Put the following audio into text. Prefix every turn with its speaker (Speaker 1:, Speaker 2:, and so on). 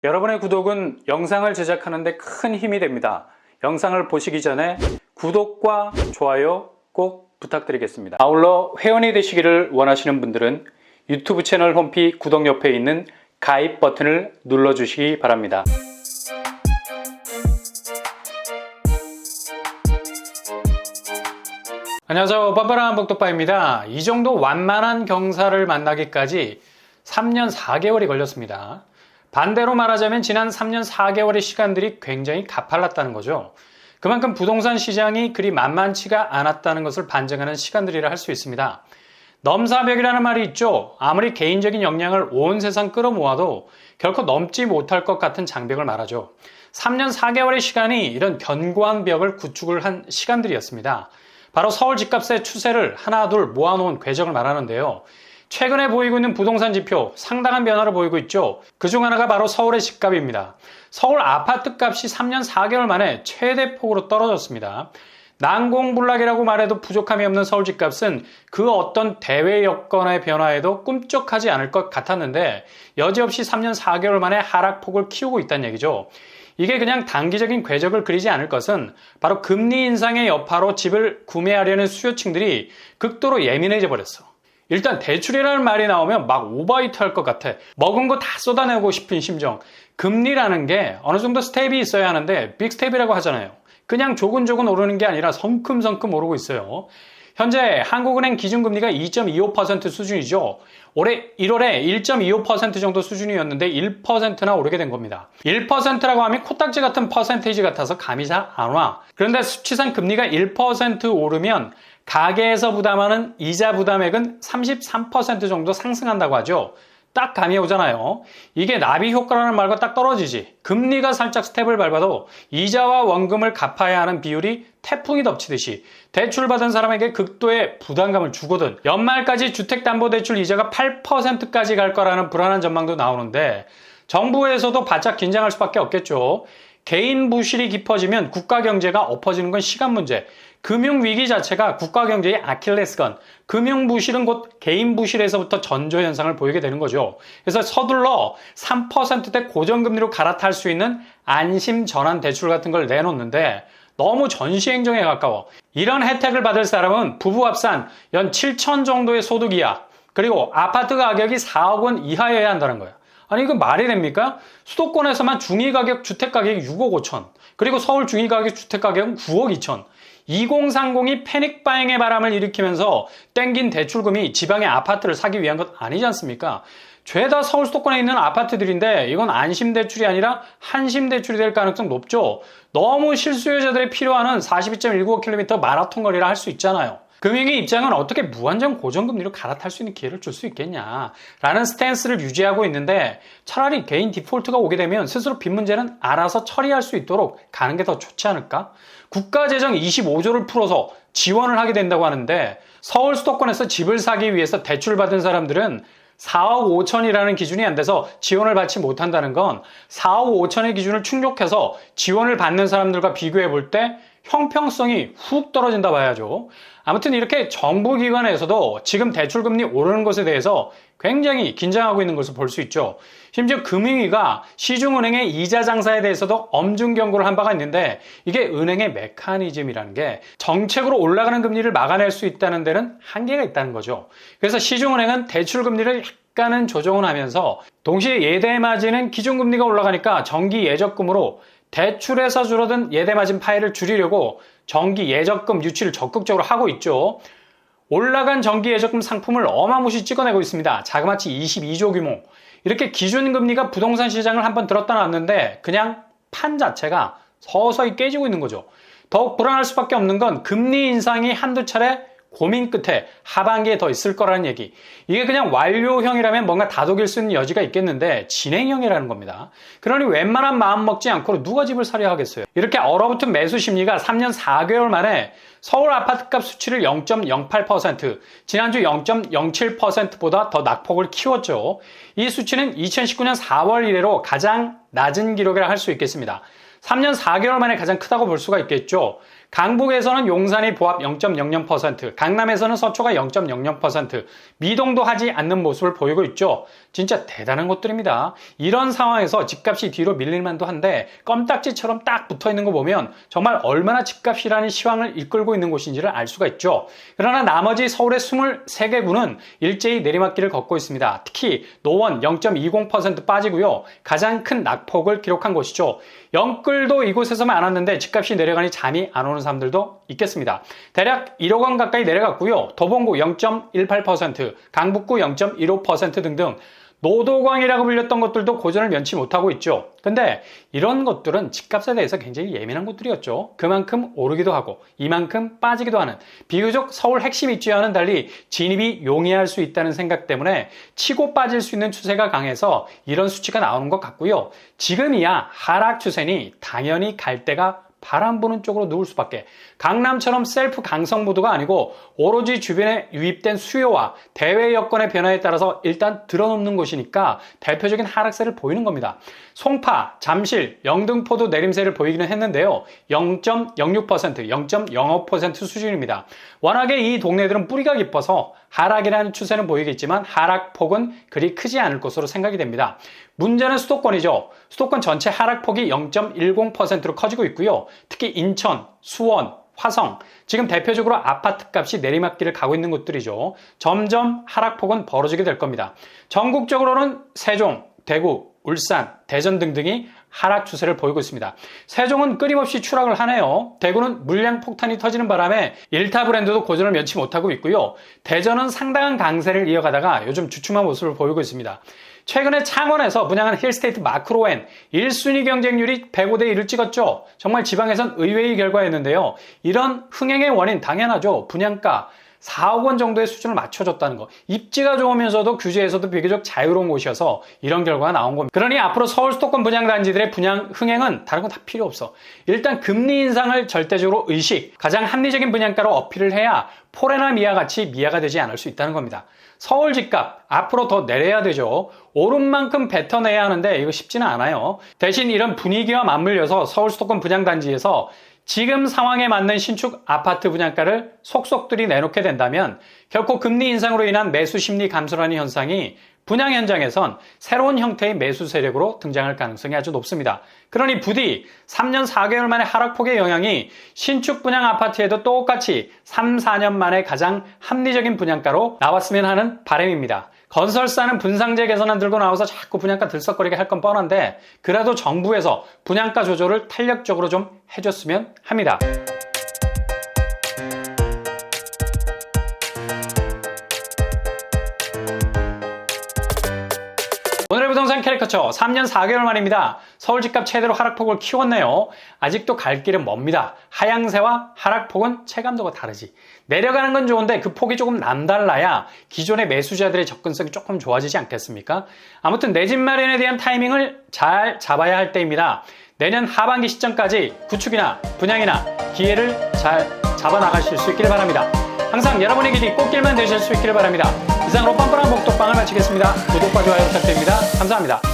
Speaker 1: 여러분의 구독은 영상을 제작하는 데 큰 힘이 됩니다. 영상을 보시기 전에 구독과 좋아요 꼭 부탁드리겠습니다. 아울러 회원이 되시기를 원하시는 분들은 유튜브 채널 홈피 구독 옆에 있는 가입 버튼을 눌러주시기 바랍니다. 안녕하세요. 뻔뻔한 복덕바입니다. 이 정도 완만한 경사를 만나기까지 3년 4개월이 걸렸습니다. 반대로 말하자면 지난 3년 4개월의 시간들이 굉장히 가팔랐다는 거죠. 그만큼 부동산 시장이 그리 만만치가 않았다는 것을 반증하는 시간들이라 할 수 있습니다. 넘사벽이라는 말이 있죠. 아무리 개인적인 역량을 온 세상 끌어모아도 결코 넘지 못할 것 같은 장벽을 말하죠. 3년 4개월의 시간이 이런 견고한 벽을 구축을 한 시간들이었습니다. 바로 서울 집값의 추세를 하나 둘 모아놓은 궤적을 말하는데요. 최근에 보이고 있는 부동산 지표 상당한 변화를 보이고 있죠. 그중 하나가 바로 서울의 집값입니다. 서울 아파트 값이 3년 4개월 만에 최대 폭으로 떨어졌습니다. 난공불락이라고 말해도 부족함이 없는 서울 집값은 그 어떤 대외 여건의 변화에도 꿈쩍하지 않을 것 같았는데 여지없이 3년 4개월 만에 하락폭을 키우고 있다는 얘기죠. 이게 그냥 단기적인 궤적을 그리지 않을 것은 바로 금리 인상의 여파로 집을 구매하려는 수요층들이 극도로 예민해져 버렸어. 일단 대출이라는 말이 나오면 막 오버히트 할 것 같아. 먹은 거 다 쏟아내고 싶은 심정. 금리라는 게 어느 정도 스텝이 있어야 하는데 빅 스텝이라고 하잖아요. 그냥 조근조근 오르는 게 아니라 성큼성큼 오르고 있어요. 현재 한국은행 기준금리가 2.25% 수준이죠. 올해 1월에 1.25% 정도 수준이었는데 1%나 오르게 된 겁니다. 1%라고 하면 코딱지 같은 퍼센테이지 같아서 감이 잘 안 와. 그런데 수치상 금리가 1% 오르면 가계에서 부담하는 이자 부담액은 33% 정도 상승한다고 하죠. 딱 감이 오잖아요. 이게 나비 효과라는 말과 딱 떨어지지. 금리가 살짝 스텝을 밟아도 이자와 원금을 갚아야 하는 비율이 태풍이 덮치듯이 대출받은 사람에게 극도의 부담감을 주거든. 연말까지 주택담보대출 이자가 8%까지 갈 거라는 불안한 전망도 나오는데 정부에서도 바짝 긴장할 수밖에 없겠죠. 개인 부실이 깊어지면 국가 경제가 엎어지는 건 시간 문제. 금융위기 자체가 국가 경제의 아킬레스건. 금융 부실은 곧 개인 부실에서부터 전조 현상을 보이게 되는 거죠. 그래서 서둘러 3%대 고정금리로 갈아탈 수 있는 안심 전환 대출 같은 걸 내놓는데 너무 전시행정에 가까워. 이런 혜택을 받을 사람은 부부 합산 연 7천 정도의 소득 이하, 그리고 아파트 가격이 4억 원 이하여야 한다는 거야. 아니 이거 말이 됩니까? 수도권에서만 중위가격 주택가격이 6억 5천, 그리고 서울 중위가격 주택가격은 9억 2천. 2030이 패닉바잉의 바람을 일으키면서 땡긴 대출금이 지방의 아파트를 사기 위한 것 아니지 않습니까? 죄다 서울 수도권에 있는 아파트들인데 이건 안심대출이 아니라 한심대출이 될 가능성 높죠. 너무 실수요자들이 필요하는 42.195km 마라톤 거리라 할 수 있잖아요. 금융위 입장은 어떻게 무한정 고정금리로 갈아탈 수 있는 기회를 줄 수 있겠냐 라는 스탠스를 유지하고 있는데 차라리 개인 디폴트가 오게 되면 스스로 빚 문제는 알아서 처리할 수 있도록 가는 게 더 좋지 않을까? 국가재정 25조를 풀어서 지원을 하게 된다고 하는데 서울 수도권에서 집을 사기 위해서 대출받은 사람들은 4억 5천이라는 기준이 안 돼서 지원을 받지 못한다는 건 4억 5천의 기준을 충족해서 지원을 받는 사람들과 비교해 볼 때 형평성이 훅 떨어진다 봐야죠. 아무튼 이렇게 정부기관에서도 지금 대출금리 오르는 것에 대해서 굉장히 긴장하고 있는 것을 볼 수 있죠. 심지어 금융위가 시중은행의 이자 장사에 대해서도 엄중 경고를 한 바가 있는데 이게 은행의 메커니즘이라는 게 정책으로 올라가는 금리를 막아낼 수 있다는 데는 한계가 있다는 거죠. 그래서 시중은행은 대출금리를 약간은 조정을 하면서 동시에 예대마진은 기준금리가 올라가니까 정기 예적금으로 대출에서 줄어든 예대마진 파이를 줄이려고 정기 예적금 유치를 적극적으로 하고 있죠. 올라간 정기 예적금 상품을 어마무시 찍어내고 있습니다. 자그마치 22조 규모. 이렇게 기준금리가 부동산 시장을 한번 들었다 놨는데 그냥 판 자체가 서서히 깨지고 있는 거죠. 더욱 불안할 수밖에 없는 건 금리 인상이 한두 차례 고민 끝에 하반기에 더 있을 거라는 얘기. 이게 그냥 완료형이라면 뭔가 다독일 수 있는 여지가 있겠는데 진행형이라는 겁니다. 그러니 웬만한 마음 먹지 않고 누가 집을 사려 하겠어요. 이렇게 얼어붙은 매수 심리가 3년 4개월 만에 서울 아파트값 수치를 0.08%, 지난주 0.07%보다 더 낙폭을 키웠죠. 이 수치는 2019년 4월 이래로 가장 낮은 기록이라 할 수 있겠습니다. 3년 4개월 만에 가장 크다고 볼 수가 있겠죠. 강북에서는 용산이 보합 0.00%, 강남에서는 서초가 0.00%, 미동도 하지 않는 모습을 보이고 있죠. 진짜 대단한 곳들입니다. 이런 상황에서 집값이 뒤로 밀릴 만도 한데 껌딱지처럼 딱 붙어있는 거 보면 정말 얼마나 집값이라는 시황을 이끌고 있는 곳인지를 알 수가 있죠. 그러나 나머지 서울의 23개 구는 일제히 내리막길을 걷고 있습니다. 특히 노원 0.20% 빠지고요. 가장 큰 낙폭을 기록한 곳이죠. 영끌도 이곳에서 많았는데 집값이 내려가니 잠이 안 오는 사람들도 있겠습니다. 대략 1억 원 가까이 내려갔고요. 도봉구 0.18%, 강북구 0.15% 등등 노도광이라고 불렸던 것들도 고전을 면치 못하고 있죠. 근데 이런 것들은 집값에 대해서 굉장히 예민한 곳들이었죠. 그만큼 오르기도 하고 이만큼 빠지기도 하는, 비교적 서울 핵심 입지와는 달리 진입이 용이할 수 있다는 생각 때문에 치고 빠질 수 있는 추세가 강해서 이런 수치가 나오는 것 같고요. 지금이야 하락 추세니 당연히 갈 때가 바람 부는 쪽으로 누울 수밖에. 강남처럼 셀프 강성 모드가 아니고 오로지 주변에 유입된 수요와 대외 여건의 변화에 따라서 일단 들어놓는 곳이니까 대표적인 하락세를 보이는 겁니다. 송파, 잠실, 영등포도 내림세를 보이기는 했는데요. 0.06%, 0.05% 수준입니다. 워낙에 이 동네들은 뿌리가 깊어서 하락이라는 추세는 보이겠지만 하락폭은 그리 크지 않을 것으로 생각이 됩니다. 문제는 수도권이죠. 수도권 전체 하락폭이 0.10%로 커지고 있고요. 특히 인천, 수원, 화성, 지금 대표적으로 아파트 값이 내리막길을 가고 있는 곳들이죠. 점점 하락폭은 벌어지게 될 겁니다. 전국적으로는 세종, 대구, 울산, 대전 등등이 하락 추세를 보이고 있습니다. 세종은 끊임없이 추락을 하네요. 대구는 물량 폭탄이 터지는 바람에 일타 브랜드도 고전을 면치 못하고 있고요. 대전은 상당한 강세를 이어가다가 요즘 주춤한 모습을 보이고 있습니다. 최근에 창원에서 분양한 힐스테이트 마크로엔 1순위 경쟁률이 105대 1을 찍었죠. 정말 지방에선 의외의 결과였는데요. 이런 흥행의 원인 당연하죠. 분양가 4억 원 정도의 수준을 맞춰줬다는 거. 입지가 좋으면서도 규제에서도 비교적 자유로운 곳이어서 이런 결과가 나온 겁니다. 그러니 앞으로 서울 수도권 분양단지들의 분양 흥행은 다른 건 다 필요 없어. 일단 금리 인상을 절대적으로 의식, 가장 합리적인 분양가로 어필을 해야 포레나 미아 같이 미아가 되지 않을 수 있다는 겁니다. 서울 집값 앞으로 더 내려야 되죠. 오른 만큼 뱉어내야 하는데 이거 쉽지는 않아요. 대신 이런 분위기와 맞물려서 서울 수도권 분양단지에서 지금 상황에 맞는 신축 아파트 분양가를 속속들이 내놓게 된다면 결코 금리 인상으로 인한 매수 심리 감소라는 현상이 분양 현장에선 새로운 형태의 매수 세력으로 등장할 가능성이 아주 높습니다. 그러니 부디 3년 4개월 만의 하락폭의 영향이 신축 분양 아파트에도 똑같이 3, 4년 만에 가장 합리적인 분양가로 나왔으면 하는 바람입니다. 건설사는 분상제 개선안 들고 나와서 자꾸 분양가 들썩거리게 할 건 뻔한데 그래도 정부에서 분양가 조절을 탄력적으로 좀 해줬으면 합니다. 오늘의 부동산 캐리커처 3년 4개월 만입니다. 서울 집값 최대로 하락폭을 키웠네요. 아직도 갈 길은 멉니다. 하향세와 하락폭은 체감도가 다르지. 내려가는 건 좋은데 그 폭이 조금 남달라야 기존의 매수자들의 접근성이 조금 좋아지지 않겠습니까? 아무튼 내 집 마련에 대한 타이밍을 잘 잡아야 할 때입니다. 내년 하반기 시점까지 구축이나 분양이나 기회를 잘 잡아나가실 수 있기를 바랍니다. 항상 여러분의 길이 꽃길만 되실 수 있기를 바랍니다. 이상으로 뻔뻔한 복덕방을 마치겠습니다. 구독과 좋아요 부탁드립니다. 감사합니다.